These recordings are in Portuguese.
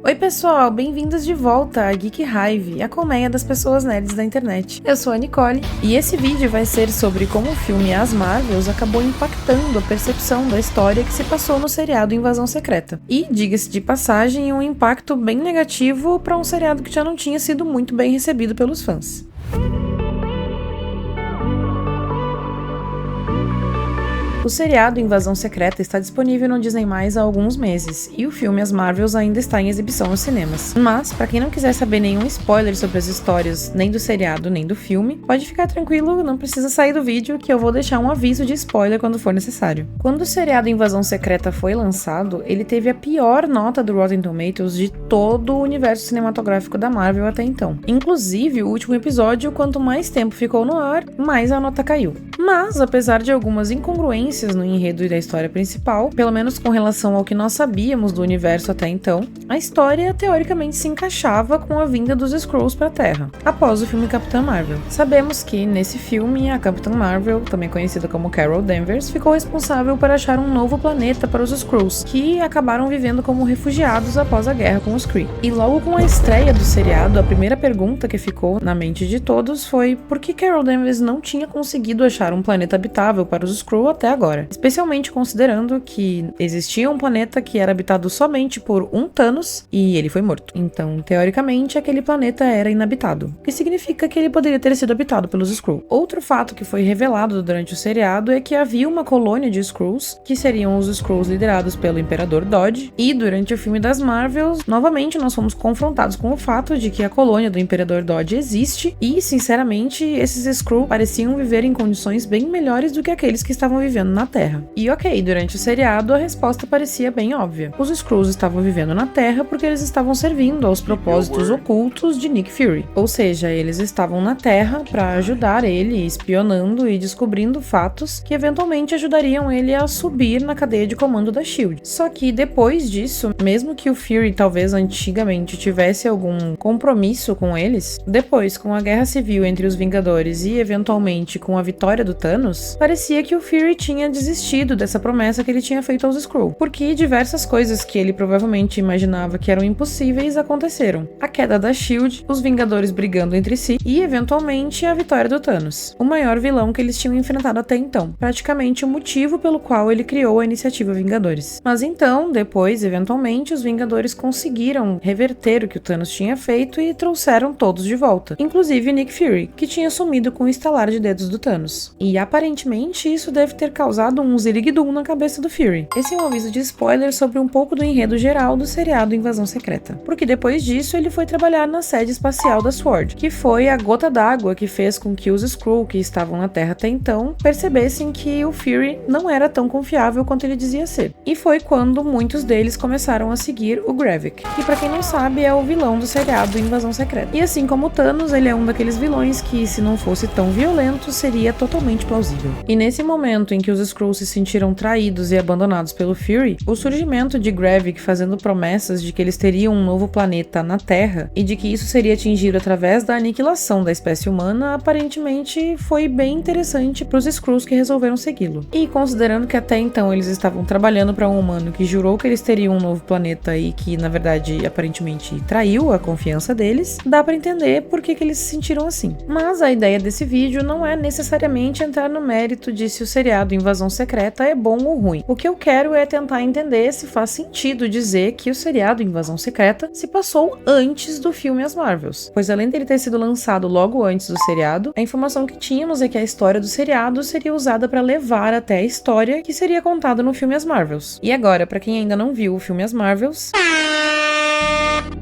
Oi pessoal, bem-vindos de volta à Geek Hive, a colmeia das pessoas nerds da internet. Eu sou a Nicole, e esse vídeo vai ser sobre como o filme As Marvels acabou impactando a percepção da história que se passou no seriado Invasão Secreta. E, diga-se de passagem, um impacto bem negativo para um seriado que já não tinha sido muito bem recebido pelos fãs. O seriado Invasão Secreta está disponível no Disney+ há alguns meses, e o filme As Marvels ainda está em exibição nos cinemas. Mas, para quem não quiser saber nenhum spoiler sobre as histórias, nem do seriado, nem do filme, pode ficar tranquilo, não precisa sair do vídeo, que eu vou deixar um aviso de spoiler quando for necessário. Quando o seriado Invasão Secreta foi lançado, ele teve a pior nota do Rotten Tomatoes de todo o universo cinematográfico da Marvel até então. Inclusive, o último episódio, quanto mais tempo ficou no ar, mais a nota caiu. Mas, apesar de algumas incongruências no enredo e da história principal, pelo menos com relação ao que nós sabíamos do universo até então, a história teoricamente se encaixava com a vinda dos Skrulls para a Terra, após o filme Capitã Marvel. Sabemos que, nesse filme, a Capitã Marvel, também conhecida como Carol Danvers, ficou responsável por achar um novo planeta para os Skrulls, que acabaram vivendo como refugiados após a guerra com os Kree. E logo com a estreia do seriado, a primeira pergunta que ficou na mente de todos foi por que Carol Danvers não tinha conseguido achar um planeta habitável para os Skrull até agora, especialmente considerando que existia um planeta que era habitado somente por um Thanos e ele foi morto. Então, teoricamente, aquele planeta era inabitado, o que significa que ele poderia ter sido habitado pelos Skrull. Outro fato que foi revelado durante o seriado é que havia uma colônia de Skrulls, que seriam os Skrulls liderados pelo Imperador Dodge, e durante o filme das Marvels, novamente nós fomos confrontados com o fato de que a colônia do Imperador Dodge existe e, sinceramente, esses Skrull pareciam viver em condições bem melhores do que aqueles que estavam vivendo na Terra. E ok, durante o seriado a resposta parecia bem óbvia. Os Skrulls estavam vivendo na Terra porque eles estavam servindo aos propósitos ocultos de Nick Fury. Ou seja, eles estavam na Terra para ajudar ele, espionando e descobrindo fatos que eventualmente ajudariam ele a subir na cadeia de comando da SHIELD. Só que depois disso, mesmo que o Fury talvez antigamente tivesse algum compromisso com eles, depois com a guerra civil entre os Vingadores e eventualmente com a vitória do Thanos, parecia que o Fury tinha desistido dessa promessa que ele tinha feito aos Skrull, porque diversas coisas que ele provavelmente imaginava que eram impossíveis aconteceram. A queda da SHIELD, os Vingadores brigando entre si e, eventualmente, a vitória do Thanos, o maior vilão que eles tinham enfrentado até então, praticamente o motivo pelo qual ele criou a iniciativa Vingadores. Mas então, depois, eventualmente, os Vingadores conseguiram reverter o que o Thanos tinha feito e trouxeram todos de volta, inclusive Nick Fury, que tinha sumido com o estalar de dedos do Thanos. E aparentemente isso deve ter causado um ziriguidum na cabeça do Fury. Esse é um aviso de spoiler sobre um pouco do enredo geral do seriado Invasão Secreta, porque depois disso ele foi trabalhar na sede espacial da SWORD, que foi a gota d'água que fez com que os Skrull que estavam na Terra até então percebessem que o Fury não era tão confiável quanto ele dizia ser. E foi quando muitos deles começaram a seguir o Gravik, que pra quem não sabe é o vilão do seriado Invasão Secreta. E assim como o Thanos, ele é um daqueles vilões que, se não fosse tão violento, seria totalmente plausível. E nesse momento em que os Skrulls se sentiram traídos e abandonados pelo Fury, o surgimento de Gravik fazendo promessas de que eles teriam um novo planeta na Terra e de que isso seria atingido através da aniquilação da espécie humana, aparentemente foi bem interessante para os Skrulls que resolveram segui-lo. E considerando que até então eles estavam trabalhando para um humano que jurou que eles teriam um novo planeta e que, na verdade, aparentemente traiu a confiança deles, dá para entender por que eles se sentiram assim. Mas a ideia desse vídeo não é necessariamente entrar no mérito de se o seriado Invasão Secreta é bom ou ruim. O que eu quero é tentar entender se faz sentido dizer que o seriado Invasão Secreta se passou antes do filme As Marvels, pois além dele ter sido lançado logo antes do seriado, a informação que tínhamos é que a história do seriado seria usada para levar até a história que seria contada no filme As Marvels. E agora, para quem ainda não viu o filme As Marvels...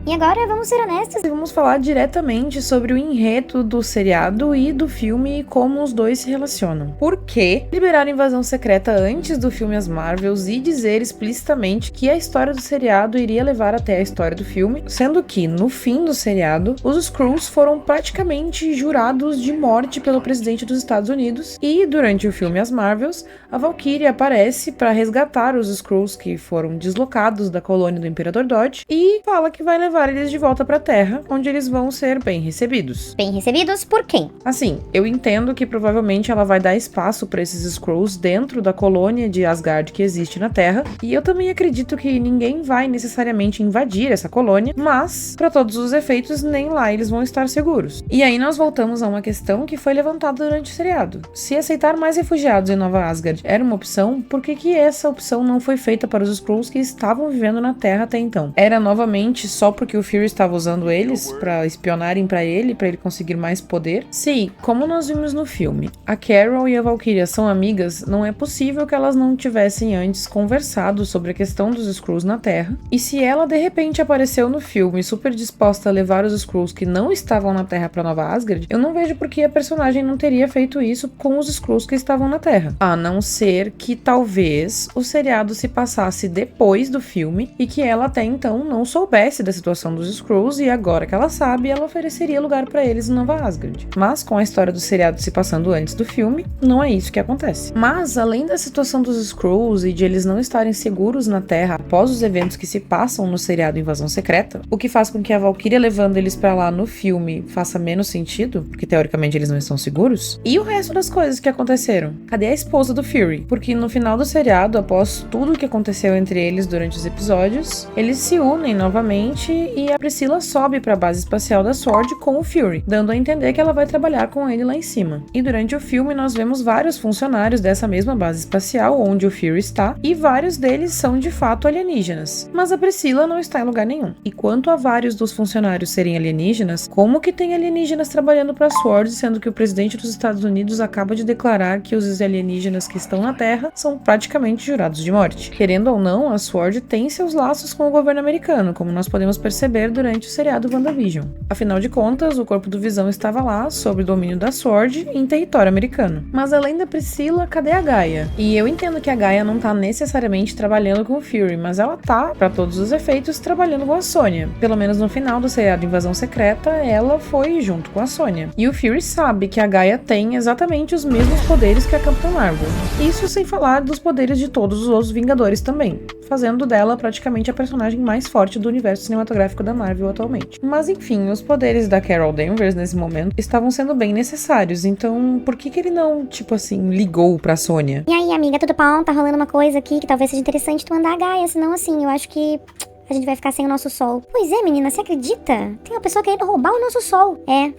E agora vamos ser honestos e vamos falar diretamente sobre o enredo do seriado e do filme e como os dois se relacionam. Por que liberar a Invasão Secreta antes do filme As Marvels e dizer explicitamente que a história do seriado iria levar até a história do filme, sendo que, no fim do seriado, os Skrulls foram praticamente jurados de morte pelo presidente dos Estados Unidos e, durante o filme As Marvels, a Valkyrie aparece para resgatar os Skrulls que foram deslocados da colônia do Imperador Dodge e fala que vai levar eles de volta pra Terra, onde eles vão ser bem recebidos. Bem recebidos por quem? Assim, eu entendo que provavelmente ela vai dar espaço pra esses Skrulls dentro da colônia de Asgard que existe na Terra, e eu também acredito que ninguém vai necessariamente invadir essa colônia, mas, pra todos os efeitos, nem lá eles vão estar seguros. E aí nós voltamos a uma questão que foi levantada durante o seriado. Se aceitar mais refugiados em Nova Asgard era uma opção, por que essa opção não foi feita para os Skrulls que estavam vivendo na Terra até então? Era novamente só porque o Fury estava usando eles para espionarem para ele conseguir mais poder? Sim, como nós vimos no filme, a Carol e a Valkyria são amigas, não é possível que elas não tivessem antes conversado sobre a questão dos Skrulls na Terra, e se ela de repente apareceu no filme super disposta a levar os Skrulls que não estavam na Terra para Nova Asgard, eu não vejo por que a personagem não teria feito isso com os Skrulls que estavam na Terra. A não ser que talvez o seriado se passasse depois do filme e que ela até então não soubesse da situação dos Skrulls e agora que ela sabe, ela ofereceria lugar para eles em Nova Asgard. Mas com a história do seriado se passando antes do filme, não é isso que acontece. Mas além da situação dos Skrulls e de eles não estarem seguros na Terra após os eventos que se passam no seriado Invasão Secreta, o que faz com que a Valkyria levando eles pra lá no filme faça menos sentido, porque teoricamente eles não estão seguros, e o resto das coisas que aconteceram. Cadê a esposa do Fury? Porque no final do seriado, após tudo o que aconteceu entre eles durante os episódios, eles se unem novamente e a Priscilla sobe pra base espacial da SWORD com o Fury, dando a entender que ela vai trabalhar com ele lá em cima. E durante o filme nós vemos vários funcionários dessa mesma base espacial onde o Fury está, e vários deles são de fato alienígenas. Mas a Priscilla não está em lugar nenhum. E quanto a vários dos funcionários serem alienígenas, como que tem alienígenas trabalhando para a SWORD, sendo que o presidente dos Estados Unidos acaba de declarar que os alienígenas que estão na Terra são praticamente jurados de morte? Querendo ou não, a SWORD tem seus laços com o governo americano, como nós podemos perceber durante o seriado WandaVision. Afinal de contas, o corpo do Visão estava lá, sob o domínio da SWORD, em território americano. Mas além da Priscilla, cadê a Gaia? E eu entendo que a Gaia não tá necessariamente trabalhando com o Fury, mas ela tá, para todos os efeitos, trabalhando com a Sônia. Pelo menos no final do seriado Invasão Secreta, ela foi junto com a Sônia. E o Fury sabe que a Gaia tem exatamente os mesmos poderes que a Capitã Marvel. Isso sem falar dos poderes de todos os outros Vingadores também, fazendo dela praticamente a personagem mais forte do universo cinematográfico da Marvel atualmente. Mas enfim, os poderes da Carol Danvers nesse momento estavam sendo bem necessários, então por que ele não, tipo assim, ligou pra Sônia? E aí, amiga, tudo bom? Tá rolando uma coisa aqui que talvez seja interessante tu mandar a Gaia, senão assim, eu acho que a gente vai ficar sem o nosso sol. Pois é, menina, você acredita? Tem uma pessoa querendo roubar o nosso sol. É,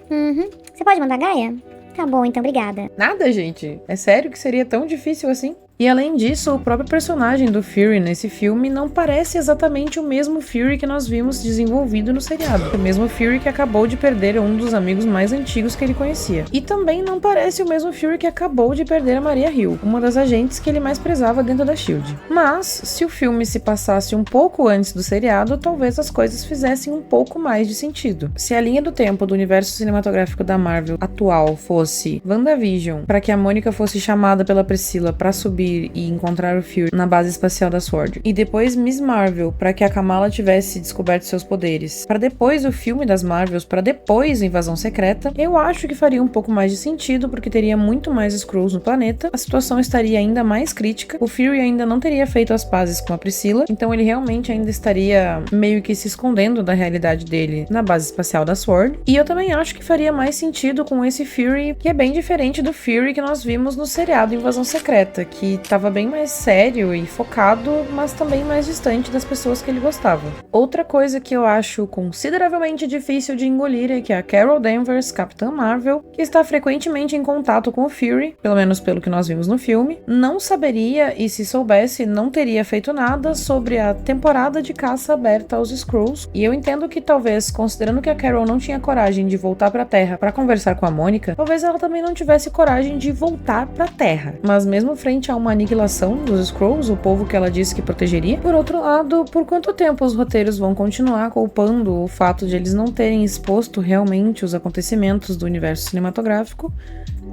Você pode mandar a Gaia? Tá bom, então, obrigada. Nada, gente. É sério que seria tão difícil assim? E além disso, o próprio personagem do Fury nesse filme não parece exatamente o mesmo Fury que nós vimos desenvolvido no seriado. O mesmo Fury que acabou de perder um dos amigos mais antigos que ele conhecia. E também não parece o mesmo Fury que acabou de perder a Maria Hill, uma das agentes que ele mais prezava dentro da SHIELD. Mas, se o filme se passasse um pouco antes do seriado, talvez as coisas fizessem um pouco mais de sentido. Se a linha do tempo do universo cinematográfico da Marvel atual fosse WandaVision, para que a Mônica fosse chamada pela Priscilla para subir e encontrar o Fury na base espacial da SWORD, e depois Miss Marvel, para que a Kamala tivesse descoberto seus poderes, para depois o filme das Marvels, para depois a Invasão Secreta, eu acho que faria um pouco mais de sentido, porque teria muito mais Skrulls no planeta, a situação estaria ainda mais crítica, o Fury ainda não teria feito as pazes com a Priscilla, então ele realmente ainda estaria meio que se escondendo da realidade dele na base espacial da SWORD, e eu também acho que faria mais sentido com esse Fury, que é bem diferente do Fury que nós vimos no seriado Invasão Secreta, que estava bem mais sério e focado, mas também mais distante das pessoas que ele gostava. Outra coisa que eu acho consideravelmente difícil de engolir é que a Carol Danvers, Capitã Marvel, que está frequentemente em contato com o Fury, pelo menos pelo que nós vimos no filme, não saberia, e se soubesse, não teria feito nada sobre a temporada de caça aberta aos Skrulls. E eu entendo que talvez, considerando que a Carol não tinha coragem de voltar pra Terra para conversar com a Mônica, talvez ela também não tivesse coragem de voltar pra Terra. Mas mesmo frente a uma aniquilação dos Skrulls, o povo que ela disse que protegeria. Por outro lado, por quanto tempo os roteiros vão continuar culpando o fato de eles não terem exposto realmente os acontecimentos do universo cinematográfico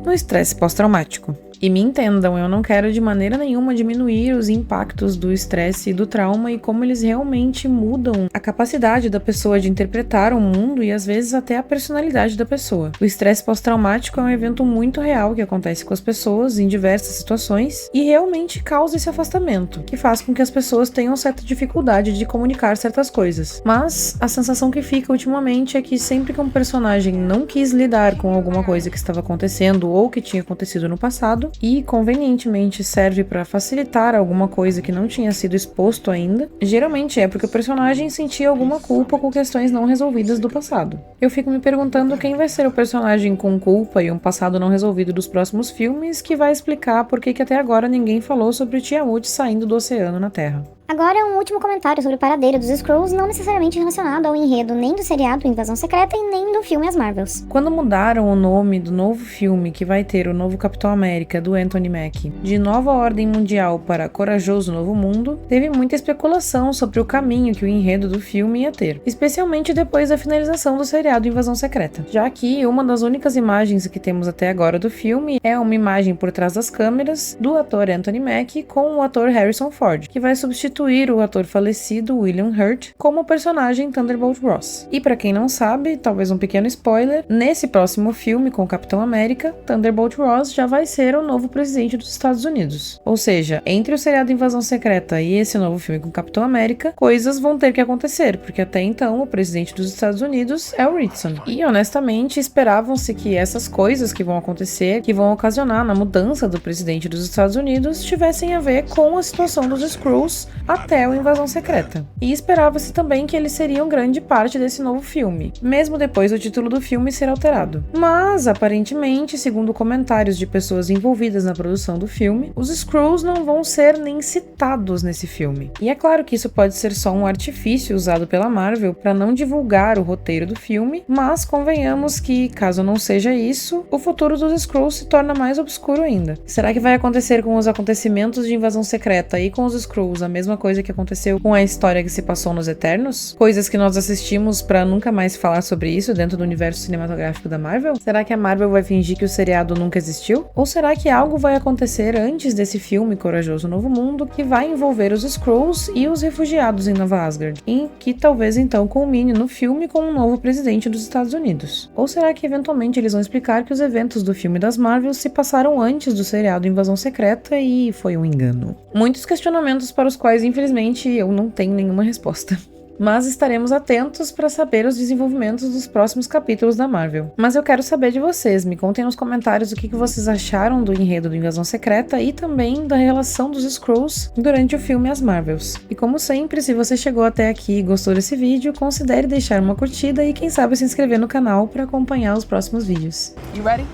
no estresse pós-traumático? E me entendam, eu não quero de maneira nenhuma diminuir os impactos do estresse e do trauma e como eles realmente mudam a capacidade da pessoa de interpretar o mundo e às vezes até a personalidade da pessoa. O estresse pós-traumático é um evento muito real que acontece com as pessoas em diversas situações e realmente causa esse afastamento, que faz com que as pessoas tenham certa dificuldade de comunicar certas coisas. Mas a sensação que fica ultimamente é que sempre que um personagem não quis lidar com alguma coisa que estava acontecendo ou que tinha acontecido no passado e convenientemente serve para facilitar alguma coisa que não tinha sido exposto ainda, geralmente é porque o personagem sentia alguma culpa com questões não resolvidas do passado. Eu fico me perguntando quem vai ser o personagem com culpa e um passado não resolvido dos próximos filmes que vai explicar por que até agora ninguém falou sobre Tiamut saindo do oceano na Terra. Agora, um último comentário sobre o paradeiro dos Skrulls, não necessariamente relacionado ao enredo nem do seriado Invasão Secreta e nem do filme As Marvels. Quando mudaram o nome do novo filme que vai ter o novo Capitão América, do Anthony Mackie, de Nova Ordem Mundial para Corajoso Novo Mundo, teve muita especulação sobre o caminho que o enredo do filme ia ter, especialmente depois da finalização do seriado Invasão Secreta, já que uma das únicas imagens que temos até agora do filme é uma imagem por trás das câmeras do ator Anthony Mackie com o ator Harrison Ford, que vai substituir o ator falecido William Hurt como o personagem Thunderbolt Ross. E pra quem não sabe, talvez um pequeno spoiler, nesse próximo filme com o Capitão América, Thunderbolt Ross já vai ser o novo presidente dos Estados Unidos. Ou seja, entre o seriado Invasão Secreta e esse novo filme com o Capitão América, coisas vão ter que acontecer, porque até então o presidente dos Estados Unidos é o Ritson. E honestamente, esperavam-se que essas coisas que vão acontecer, que vão ocasionar na mudança do presidente dos Estados Unidos, tivessem a ver com a situação dos Skrulls até o Invasão Secreta. E esperava-se também que eles seriam grande parte desse novo filme, mesmo depois do título do filme ser alterado. Mas, aparentemente, segundo comentários de pessoas envolvidas na produção do filme, os Skrulls não vão ser nem citados nesse filme. E é claro que isso pode ser só um artifício usado pela Marvel para não divulgar o roteiro do filme, mas convenhamos que, caso não seja isso, o futuro dos Skrulls se torna mais obscuro ainda. Será que vai acontecer com os acontecimentos de Invasão Secreta e com os Skrulls a mesma coisa que aconteceu com a história que se passou nos Eternos? Coisas que nós assistimos pra nunca mais falar sobre isso dentro do universo cinematográfico da Marvel? Será que a Marvel vai fingir que o seriado nunca existiu? Ou será que algo vai acontecer antes desse filme Corajoso Novo Mundo que vai envolver os Skrulls e os refugiados em Nova Asgard? E que talvez então culmine no filme com um novo presidente dos Estados Unidos? Ou será que eventualmente eles vão explicar que os eventos do filme das Marvel se passaram antes do seriado Invasão Secreta e foi um engano? Muitos questionamentos para os quais infelizmente eu não tenho nenhuma resposta. Mas estaremos atentos para saber os desenvolvimentos dos próximos capítulos da Marvel. Mas eu quero saber de vocês, me contem nos comentários o que vocês acharam do enredo do Invasão Secreta e também da relação dos Skrulls durante o filme As Marvels. E como sempre, se você chegou até aqui e gostou desse vídeo, considere deixar uma curtida e quem sabe se inscrever no canal para acompanhar os próximos vídeos. You ready?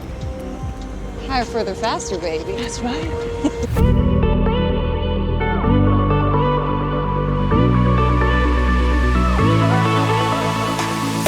Higher, further, faster, baby. That's right.